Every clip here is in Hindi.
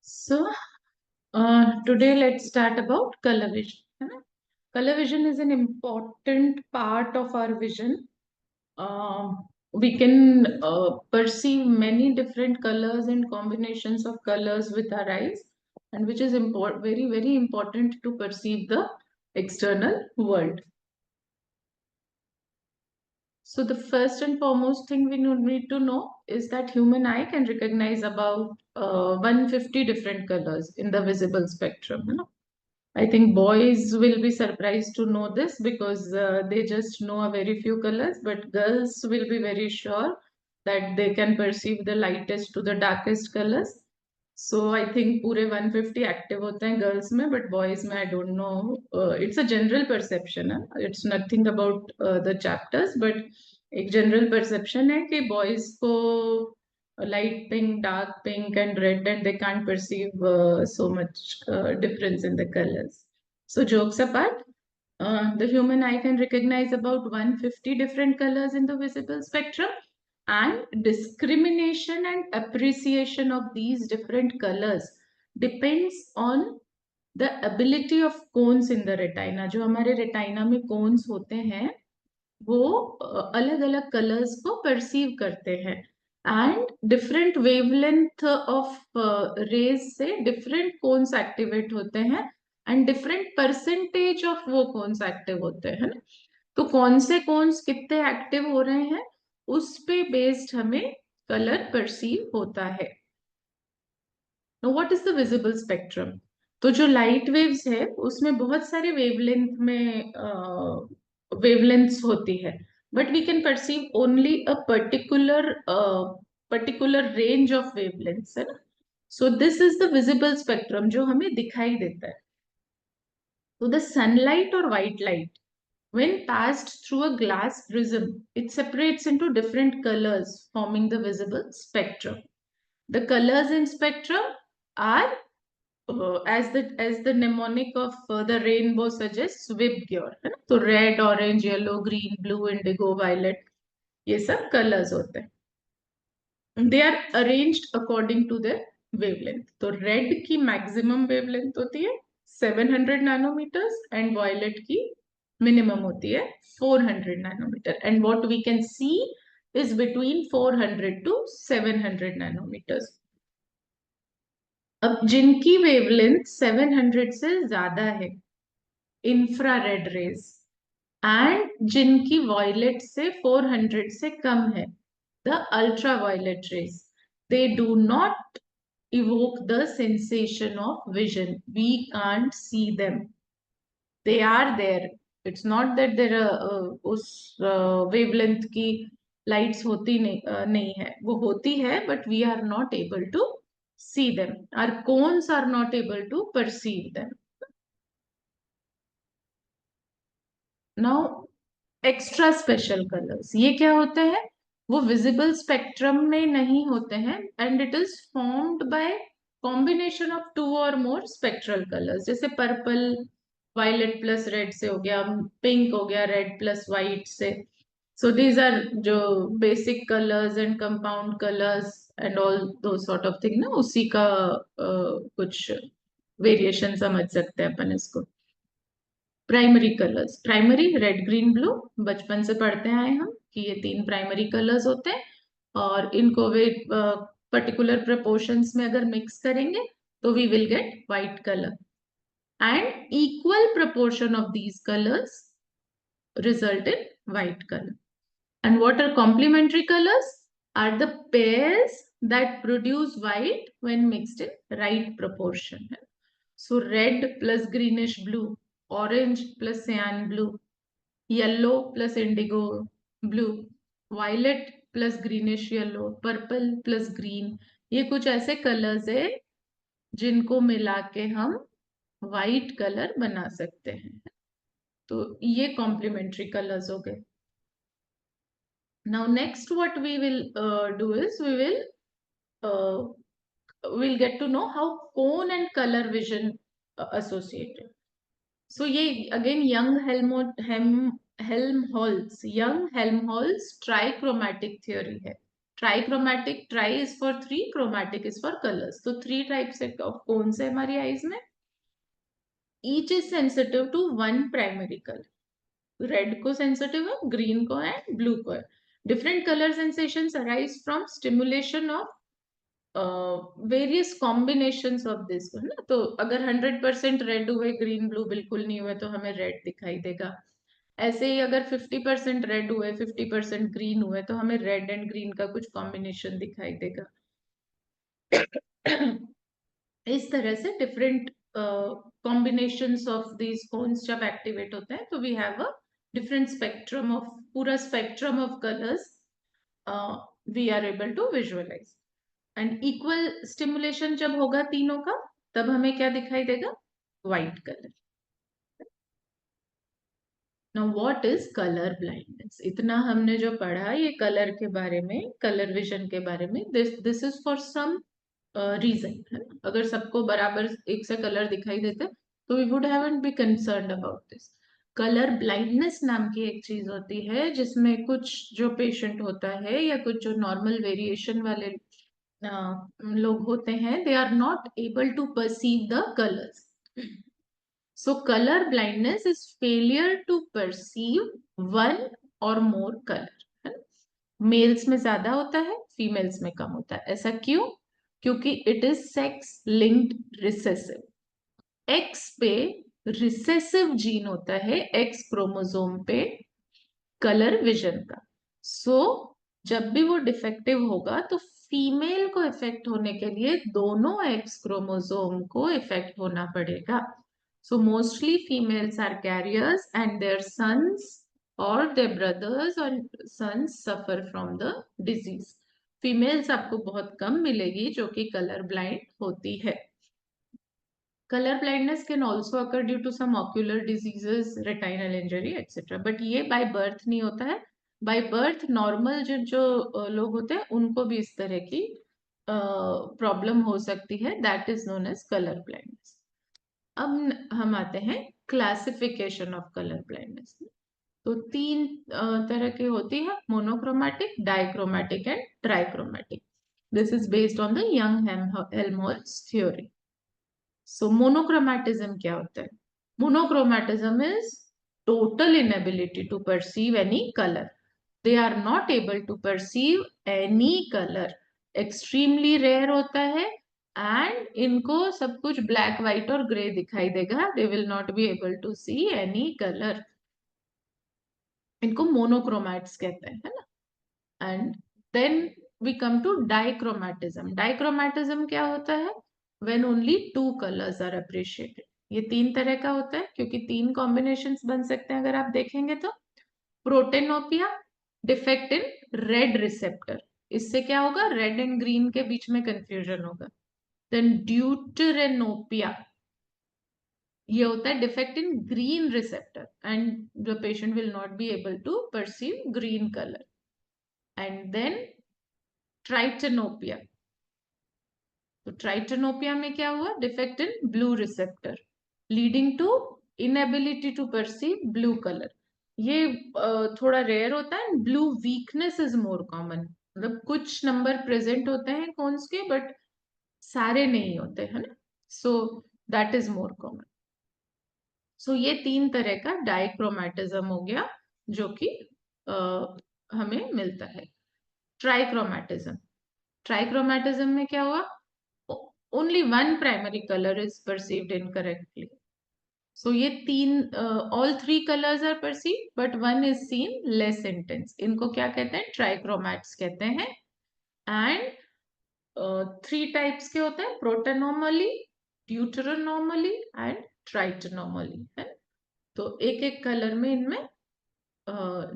So, today let's start about color vision. है ना? Color vision is an important part of our vision. We can perceive many different colors and combinations of colors with our eyes, and which is very, very important to perceive the external world. So the first and foremost thing we need to know is that human eye can recognize about 150 different colors in the visible spectrum. है ना? I think boys will be surprised to know this because they just know a very few colors, but girls will be very sure that they can perceive the lightest to the darkest colors. So I think पूरे 150 active होते हैं girls में, but boys में I don't know. It's a general perception. It's nothing about the chapters, but एक general perception है कि boys को light pink, dark pink, and red, and they can't perceive so much difference in the colors. So jokes apart, the human eye can recognize about 150 different colors in the visible spectrum, and discrimination and appreciation of these different colors depends on the ability of cones in the retina. जो हमारे retina में cones होते हैं वो अलग अलग कलर्स को परसीव करते हैं, and different wavelength of rays से डिफरेंट कोन्स एक्टिवेट होते हैं, एंड डिफरेंट परसेंटेज ऑफ वो कोन्स एक्टिव होते हैं ना. तो कौन से कोन्स कितने एक्टिव हो रहे हैं उस पे बेस्ड हमें कलर परसीव होता है. Know what is the visible spectrum? तो जो लाइट वेव्स है उसमें बहुत सारे वेवलेंथ्स होती है, but we can perceive only a particular range of wavelengths, है ना. So this is the visible spectrum जो हमें दिखाई देता है. तो द सनलाइट और white light when passed through a glass prism, it separates into different colors, forming the visible spectrum. The colors in spectrum are as the mnemonic of the rainbow suggests, Vibgyor, है ना. तो red, orange, yellow, green, blue, indigo, violet, ये सब कलर्स होते हैं. They are arranged according to the wavelength. तो रेड की मैक्सिमम वेवलेंथ होती है 700 नैनोमीटर्स, एंड वायलेट की मिनिमम होती है 400 nanometre, and what we can see is between 400 to 700 nanometers. अब जिनकी वेवलेंथ 700 से ज्यादा है, इंफ्रारेड रेज, एंड जिनकी वायलेट से 400 से कम है, the ultra violet rays, they do not evoke the sensation of vision. We can't see them. They are there. It's not that there उस wavelength की lights होती नहीं है, वो होती है, but we are not able to see them. Our cones are not able to perceive them. Now, extra special colors, ये क्या होते हैं? वो visible spectrum में नहीं होते हैं, and it is formed by combination of two or more spectral colors. जैसे पर्पल वायलेट प्लस रेड से हो गया, पिंक हो गया रेड प्लस वाइट से. So these are जो basic colors and compound colors and all those sort of thing ना, उसी का कुछ वेरिएशन समझ सकते हैं अपन इसको. Primary colours, primary red green blue, बचपन से पढ़ते आए हम कि ये 3 प्राइमरी कलर्स होते हैं, और इनको वे पर्टिकुलर प्रपोर्शंस में अगर मिक्स करेंगे तो we will get white colour, and equal proportion of these colours result in white color. And what are complementary colors? Are the pairs that produce white when mixed in right proportion. So red plus greenish blue, orange plus cyan blue, yellow plus indigo blue, violet plus greenish yellow, purple plus green. ये कुछ ऐसे कलर्स है जिनको मिला के हम व्हाइट कलर बना सकते हैं. तो ये कॉम्प्लीमेंट्री कलर्स हो गए. Now next what we will do is we'll get to know how cone and color vision associated. So ये again Young-Helmholtz Trichromatic Theory है. Trichromatic, tri is for three, chromatic is for colours. तो थ्री टाइप्स ऑफ कोन्स है हमारी आईज में. Each is sensitive to one primary colour. Red को सेंसिटिव है, ग्रीन को है, ब्लू को है. Different colour sensations arise from stimulation of various combinations of this, है ना. तो अगर 100% रेड हुए, ग्रीन ब्लू बिल्कुल नहीं हुए, तो हमें रेड दिखाई देगा. ऐसे ही अगर 50% रेड हुए, 50% ग्रीन हुए, तो हमें रेड एंड ग्रीन का कुछ कॉम्बिनेशन दिखाई देगा. इस तरह से different combinations of these cones जब एक्टिवेट होते हैं, तो we have a different spectrum of, पूरा spectrum of colours we are able to visualise. And equal stimulation जब होगा तीनों का, तब हमें क्या दिखाई देगा? White colour. Now what is colour blindness? इतना हमने जो पढ़ा ये कलर के बारे में, कलर विजन के बारे में, this is for some reason, है ना. अगर सबको बराबर एक से कलर दिखाई देते, तो we would haven't be concerned about this. Colour blindness नाम की एक चीज होती है, जिसमें कुछ जो पेशेंट होता है या कुछ जो नॉर्मल वेरिएशन वाले लोग होते हैं, they are not able to perceive the colours. So color blindness is failure to perceive one or more color, है ना. मेल्स में ज्यादा होता है, फीमेल्स में कम होता है. ऐसा क्यों? क्योंकि it is sex linked recessive. X पे रिसेसिव जीन होता है, एक्स क्रोमोसोम पे, कलर विजन का. सो जब भी वो डिफेक्टिव होगा, तो फीमेल को इफेक्ट होने के लिए दोनों एक्स क्रोमोसोम को इफेक्ट होना पड़ेगा. So mostly females are carriers and their sons और देयर ब्रदर्स और sons suffer from the disease. Females आपको बहुत कम मिलेगी जो कि कलर ब्लाइंड होती है. Color blindness can also occur due to some ocular diseases, retinal injury, etc. But ये by birth नहीं होता है. By birth normal जो लोग होते हैं, उनको भी इस तरह की प्रॉब्लम हो सकती है. That is known as color blindness. अब हम आते हैं क्लासिफिकेशन ऑफ कलर ब्लाइंडनेस. तो तीन तरह की होती है: monochromatic, dichromatic and trichromatic. This is based on the Young Helmholtz theory. So monochromatism क्या होता है? Monochromatism is total inability to perceive any colour. They are not able to perceive any colour. Extremely rare होता है एंड इनको सब कुछ ब्लैक, व्हाइट और ग्रे दिखाई देगा. They will not be able to see any colour. इनको मोनोक्रोमैट्स कहते हैं, है ना. And then we come to dichromatism. Dichromatism क्या होता है? When only two colours are appreciated. ये तीन तरह का होता है, क्योंकि तीन कॉम्बिनेशंस बन सकते हैं अगर आप देखेंगे तो. प्रोटेनोपिया, डिफेक्ट इन रेड रिसेप्टर. इससे क्या होगा? रेड एंड ग्रीन के बीच में कंफ्यूजन होगा. देन ड्यूटेरेनोपिया, ये होता है defect in green receptor and the patient will not be able to perceive green colour. And then tritanopia. तो ट्राइटेनोपिया में क्या हुआ? Defect in blue receptor leading to inability to perceive blue colour. ये थोड़ा रेयर होता है. Blue weakness is more common. मतलब कुछ नंबर प्रेजेंट होते हैं कौन्स के, बट सारे नहीं होते, है ना. So that is more common. So ये तीन तरह का डाइक्रोमैटिज्म हो गया जो कि हमें मिलता है. ट्राइक्रोमैटिज्म. ट्राइक्रोमैटिज्म में क्या हुआ? Only one primary color is perceived incorrectly. So ये तीन, all three colors are perceived, but one is seen less intense. इनको क्या कहते हैं? ट्राइक्रोमैट्स कहते हैं. एंड थ्री टाइप्स के होते हैं: प्रोटेनोमली, ड्यूटेरोनोमली एंड ट्राइटेनोमली, है. तो एक एक कलर में इनमें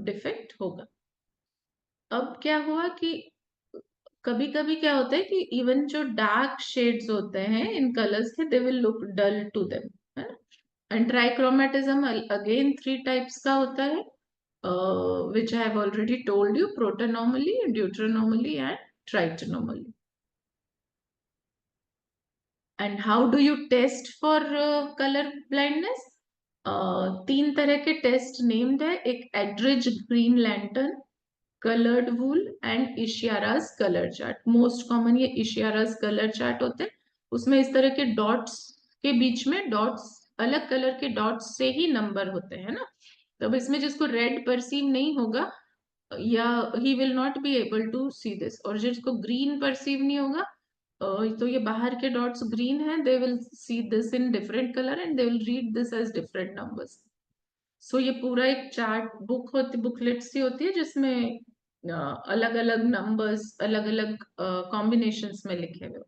डिफेक्ट होगा. अब क्या हुआ कि कभी कभी क्या होता है कि इवन जो डार्क शेड्स होते हैं इन कलर्स के, they will look dull to them. And trichromatism again three types का होता है, which I have already told you: protonomally, deuteronomally and trichotomally. And how do you test for color blindness? तीन तरह के टेस्ट नेम्ड है. एक Edridge green lantern, coloured wool and Ishihara colour chart. Most common ये इशियाराज कलर चार्ट होते हैं, उसमें इस तरह के डॉट्स के बीच में डॉट्स, अलग कलर के डॉट्स से ही नंबर होते हैं ना। तो अब इसमें जिसको रेड परसीव नहीं होगा या he will not be able to see this, और जिसको ग्रीन परसीव नहीं होगा तो ये बाहर के डॉट्स ग्रीन है, they will see this in different colour and they will read this as different numbers. So ये पूरा एक चार्ट बुकलेट सी होती है जिसमें अलग अलग नंबर्स अलग अलग कॉम्बिनेशंस में लिखे हुए।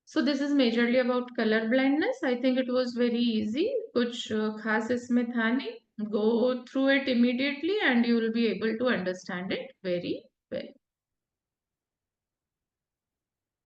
So this is majorly about colour blindness. I think it was very easy, कुछ खास इसमें था नहीं। Go through it immediately and you will be able to understand it very well.